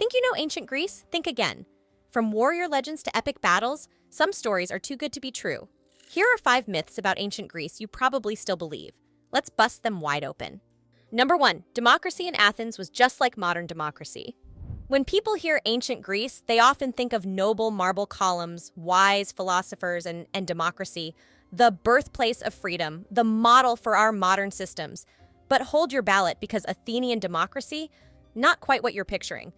Think you know ancient Greece? Think again. From warrior legends to epic battles, some stories are too good to be true. Here are 5 myths about ancient Greece you probably still believe. Let's bust them wide open. Number 1, democracy in Athens was just like modern democracy. When people hear ancient Greece, they often think of noble marble columns, wise philosophers, and democracy, the birthplace of freedom, the model for our modern systems. But hold your ballot, because Athenian democracy, not quite what you're picturing.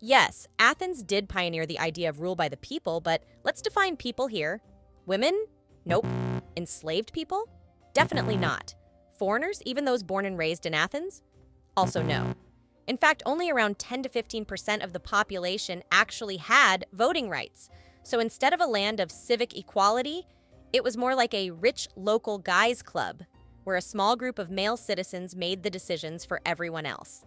Yes, Athens did pioneer the idea of rule by the people, but let's define people here. Women? Nope. Enslaved people? Definitely not. Foreigners, even those born and raised in Athens? Also no. In fact, only around 10 to 15% of the population actually had voting rights. So instead of a land of civic equality, it was more like a rich local guys club, where a small group of male citizens made the decisions for everyone else.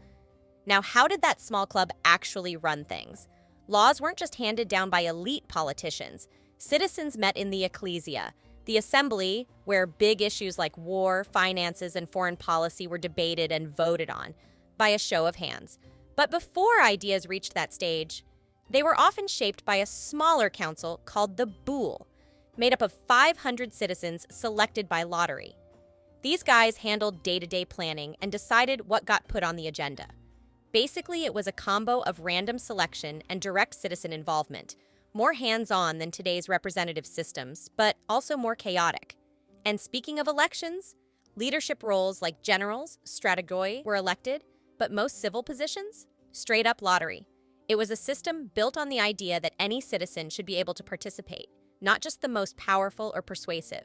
Now, how did that small club actually run things? Laws weren't just handed down by elite politicians. Citizens met in the ecclesia, the assembly where big issues like war, finances, and foreign policy were debated and voted on by a show of hands. But before ideas reached that stage, they were often shaped by a smaller council called the boule, made up of 500 citizens selected by lottery. These guys handled day-to-day planning and decided what got put on the agenda. Basically, it was a combo of random selection and direct citizen involvement, more hands-on than today's representative systems, but also more chaotic. And speaking of elections, leadership roles like generals, strategoi, were elected, but most civil positions? Straight-up lottery. It was a system built on the idea that any citizen should be able to participate, not just the most powerful or persuasive.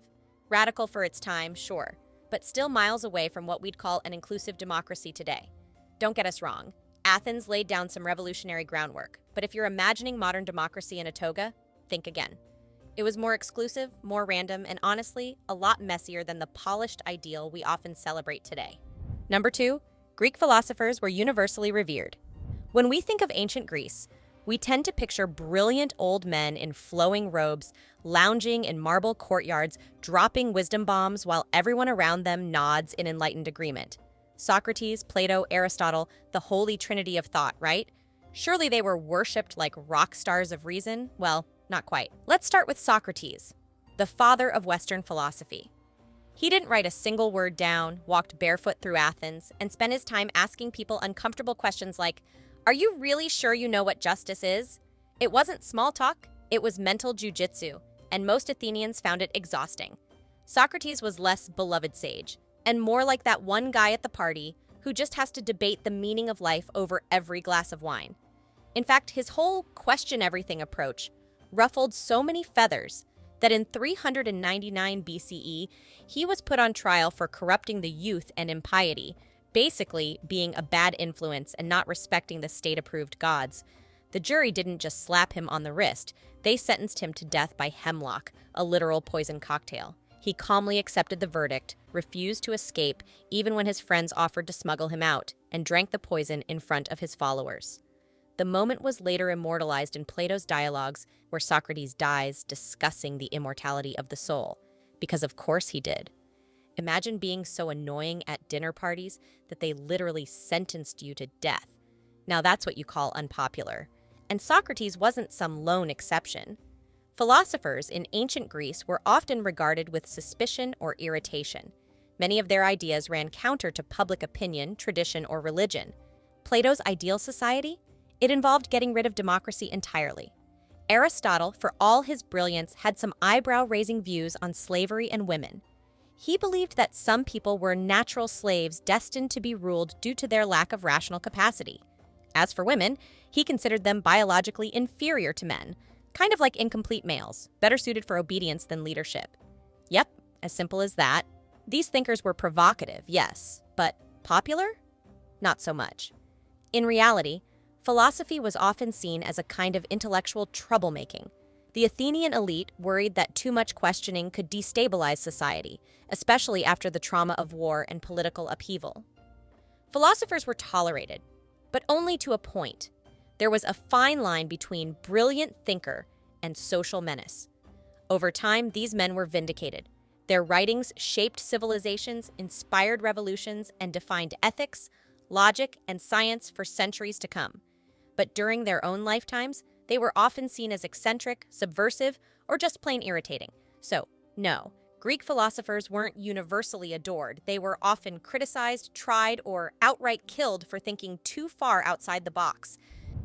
Radical for its time, sure, but still miles away from what we'd call an inclusive democracy today. Don't get us wrong, Athens laid down some revolutionary groundwork, but if you're imagining modern democracy in a toga, think again. It was more exclusive, more random, and honestly, a lot messier than the polished ideal we often celebrate today. Number 2, Greek philosophers were universally revered. When we think of ancient Greece, we tend to picture brilliant old men in flowing robes, lounging in marble courtyards, dropping wisdom bombs while everyone around them nods in enlightened agreement. Socrates, Plato, Aristotle, the holy trinity of thought, right? Surely they were worshipped like rock stars of reason? Well, not quite. Let's start with Socrates, the father of Western philosophy. He didn't write a single word down, walked barefoot through Athens, and spent his time asking people uncomfortable questions like, "Are you really sure you know what justice is?" It wasn't small talk, it was mental jujitsu, and most Athenians found it exhausting. Socrates was less beloved sage, and more like that one guy at the party who just has to debate the meaning of life over every glass of wine. In fact, his whole question everything approach ruffled so many feathers that in 399 BCE, he was put on trial for corrupting the youth and impiety, basically being a bad influence and not respecting the state-approved gods. The jury didn't just slap him on the wrist, they sentenced him to death by hemlock, a literal poison cocktail. He calmly accepted the verdict, refused to escape even when his friends offered to smuggle him out, and drank the poison in front of his followers. The moment was later immortalized in Plato's dialogues, where Socrates dies discussing the immortality of the soul, because of course he did. Imagine being so annoying at dinner parties that they literally sentenced you to death. Now that's what you call unpopular. And Socrates wasn't some lone exception. Philosophers in ancient Greece were often regarded with suspicion or irritation. Many of their ideas ran counter to public opinion, tradition, or religion. Plato's ideal society? It involved getting rid of democracy entirely. Aristotle, for all his brilliance, had some eyebrow-raising views on slavery and women. He believed that some people were natural slaves destined to be ruled due to their lack of rational capacity. As for women, he considered them biologically inferior to men, kind of like incomplete males, better suited for obedience than leadership. Yep, as simple as that. These thinkers were provocative, yes, but popular? Not so much. In reality, philosophy was often seen as a kind of intellectual troublemaking. The Athenian elite worried that too much questioning could destabilize society, especially after the trauma of war and political upheaval. Philosophers were tolerated, but only to a point. There was a fine line between brilliant thinker and social menace. Over time, these men were vindicated. Their writings shaped civilizations, inspired revolutions, and defined ethics, logic, and science for centuries to come. but during their own lifetimes, they were often seen as eccentric, subversive, or just plain irritating. So, no, Greek philosophers weren't universally adored. They were often criticized, tried, or outright killed for thinking too far outside the box.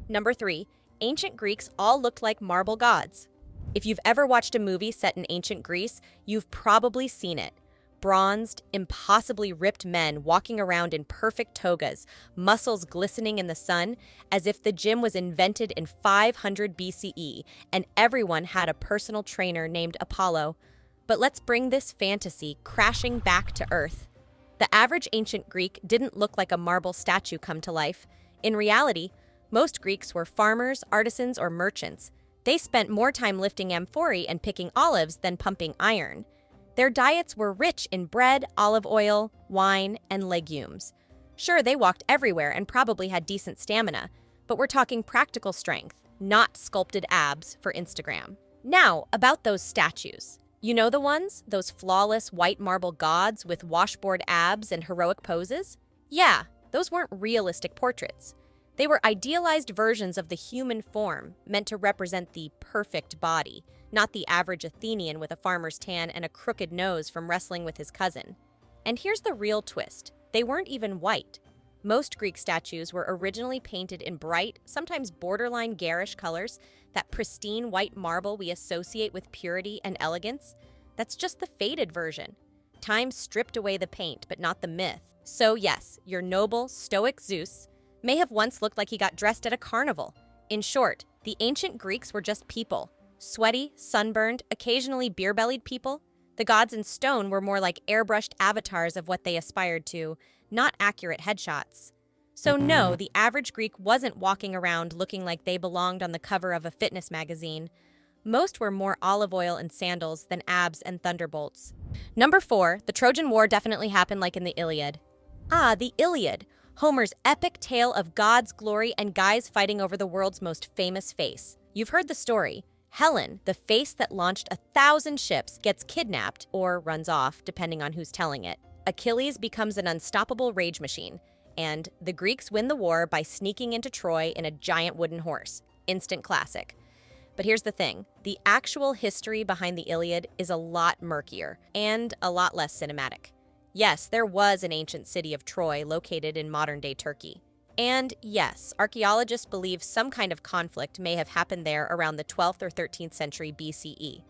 Number 3, ancient Greeks all looked like marble gods. If you've ever watched a movie set in ancient Greece, you've probably seen it. Bronzed, impossibly ripped men walking around in perfect togas, muscles glistening in the sun, as if the gym was invented in 500 BCE, and everyone had a personal trainer named Apollo. But let's bring this fantasy crashing back to Earth. The average ancient Greek didn't look like a marble statue come to life. In reality, most Greeks were farmers, artisans, or merchants. They spent more time lifting amphorae and picking olives than pumping iron. Their diets were rich in bread, olive oil, wine, and legumes. Sure, they walked everywhere and probably had decent stamina, but we're talking practical strength, not sculpted abs for Instagram. Now, about those statues. You know the ones? Those flawless white marble gods with washboard abs and heroic poses? Yeah, those weren't realistic portraits. They were idealized versions of the human form, meant to represent the perfect body, not the average Athenian with a farmer's tan and a crooked nose from wrestling with his cousin. And here's the real twist. They weren't even white. Most Greek statues were originally painted in bright, sometimes borderline garish colors, that pristine white marble we associate with purity and elegance. That's just the faded version. Time stripped away the paint, but not the myth. So yes, your noble, stoic Zeus may have once looked like he got dressed at a carnival. In short, the ancient Greeks were just people. Sweaty, sunburned, occasionally beer-bellied people. The gods in stone were more like airbrushed avatars of what they aspired to, not accurate headshots. So no, the average Greek wasn't walking around looking like they belonged on the cover of a fitness magazine. Most were more olive oil and sandals than abs and thunderbolts. Number 4, the Trojan War definitely happened like in the Iliad. Ah, the Iliad, Homer's epic tale of God's glory and guys fighting over the world's most famous face. You've heard the story. Helen, the face that launched 1,000 ships, gets kidnapped, or runs off, depending on who's telling it. Achilles becomes an unstoppable rage machine, and the Greeks win the war by sneaking into Troy in a giant wooden horse. Instant classic. But here's the thing, the actual history behind the Iliad is a lot murkier, and a lot less cinematic. Yes, there was an ancient city of Troy located in modern-day Turkey. And yes, archaeologists believe some kind of conflict may have happened there around the 12th or 13th century BCE.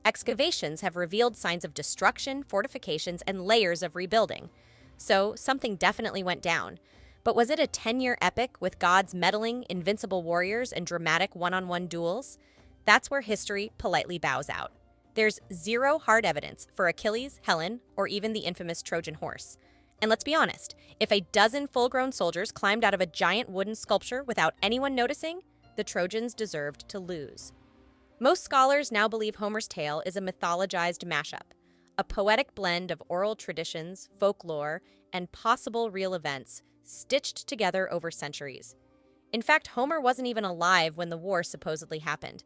Excavations have revealed signs of destruction, fortifications, and layers of rebuilding. So something definitely went down. But was it a 10-year epic with gods meddling, invincible warriors, and dramatic one-on-one duels? That's where history politely bows out. There's zero hard evidence for Achilles, Helen, or even the infamous Trojan horse. And let's be honest, if a dozen full-grown soldiers climbed out of a giant wooden sculpture without anyone noticing, the Trojans deserved to lose. Most scholars now believe Homer's tale is a mythologized mashup, a poetic blend of oral traditions, folklore, and possible real events stitched together over centuries. In fact, Homer wasn't even alive when the war supposedly happened.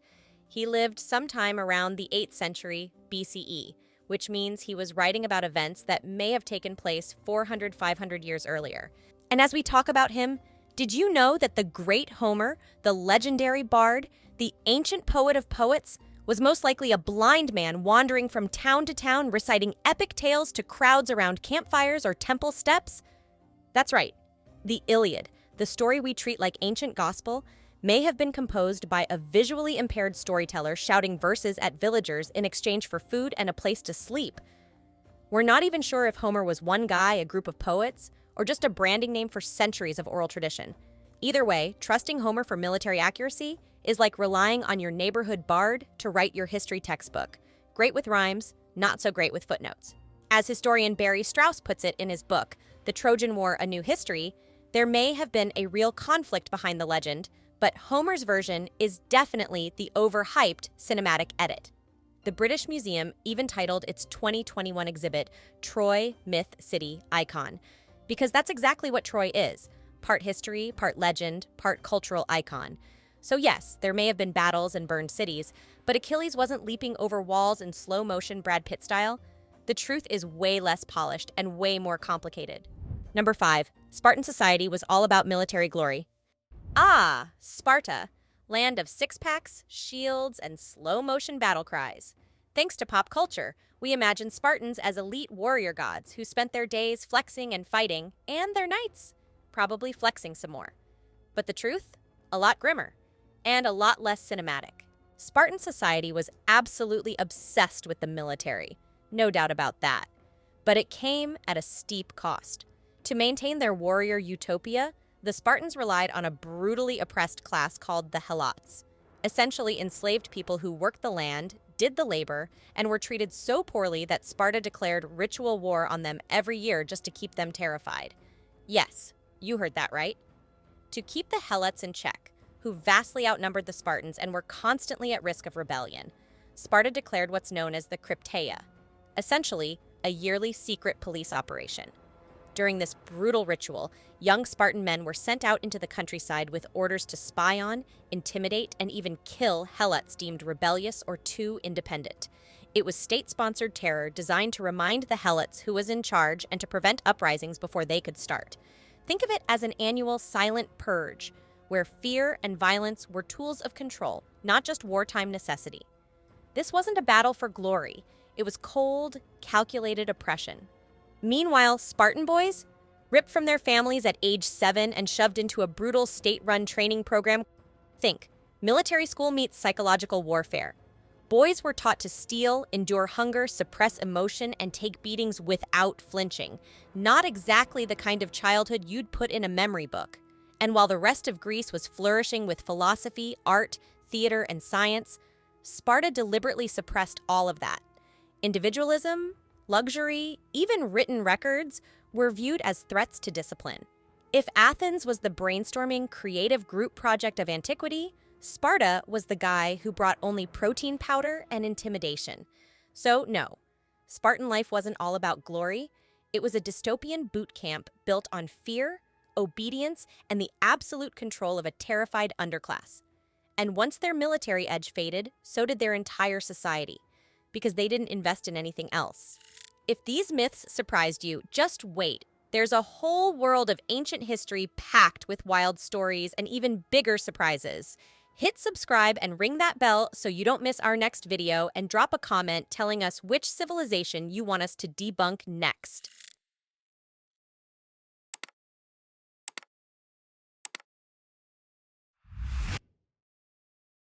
He lived sometime around the 8th century BCE, which means he was writing about events that may have taken place 400, 500 years earlier. And as we talk about him, did you know that the great Homer, the legendary bard, the ancient poet of poets, was most likely a blind man wandering from town to town reciting epic tales to crowds around campfires or temple steps? That's right. The Iliad, the story we treat like ancient gospel, may have been composed by a visually impaired storyteller shouting verses at villagers in exchange for food and a place to sleep. We're not even sure if Homer was one guy, a group of poets, or just a branding name for centuries of oral tradition. Either way, trusting Homer for military accuracy is like relying on your neighborhood bard to write your history textbook. Great with rhymes, not so great with footnotes. As historian Barry Strauss puts it in his book, The Trojan War, A New History, there may have been a real conflict behind the legend, but Homer's version is definitely the overhyped cinematic edit. The British Museum even titled its 2021 exhibit Troy Myth City Icon, because that's exactly what Troy is, part history, part legend, part cultural icon. So yes, there may have been battles and burned cities, but Achilles wasn't leaping over walls in slow motion Brad Pitt style. The truth is way less polished and way more complicated. Number 5, Spartan society was all about military glory. Ah, Sparta, land of six-packs, shields, and slow-motion battle cries. Thanks to pop culture, we imagine Spartans as elite warrior gods who spent their days flexing and fighting, and their nights probably flexing some more. But the truth? A lot grimmer, and a lot less cinematic. Spartan society was absolutely obsessed with the military, no doubt about that. But it came at a steep cost. To maintain their warrior utopia, the Spartans relied on a brutally oppressed class called the Helots, essentially enslaved people who worked the land, did the labor, and were treated so poorly that Sparta declared ritual war on them every year just to keep them terrified. Yes, you heard that right. To keep the Helots in check, who vastly outnumbered the Spartans and were constantly at risk of rebellion, Sparta declared what's known as the Crypteia, essentially a yearly secret police operation. During this brutal ritual, young Spartan men were sent out into the countryside with orders to spy on, intimidate, and even kill Helots deemed rebellious or too independent. It was state-sponsored terror designed to remind the Helots who was in charge and to prevent uprisings before they could start. Think of it as an annual silent purge, where fear and violence were tools of control, not just wartime necessity. This wasn't a battle for glory. It was cold, calculated oppression. Meanwhile, Spartan boys, ripped from their families at age 7 and shoved into a brutal state-run training program. Think, military school meets psychological warfare. Boys were taught to steal, endure hunger, suppress emotion, and take beatings without flinching. Not exactly the kind of childhood you'd put in a memory book. And while the rest of Greece was flourishing with philosophy, art, theater, and science, Sparta deliberately suppressed all of that. Individualism, luxury, even written records were viewed as threats to discipline. If Athens was the brainstorming, creative group project of antiquity, Sparta was the guy who brought only protein powder and intimidation. So no, Spartan life wasn't all about glory. It was a dystopian boot camp built on fear, obedience, and the absolute control of a terrified underclass. And once their military edge faded, so did their entire society, because they didn't invest in anything else. If these myths surprised you, just wait. There's a whole world of ancient history packed with wild stories and even bigger surprises. Hit subscribe and ring that bell so you don't miss our next video, and drop a comment telling us which civilization you want us to debunk next.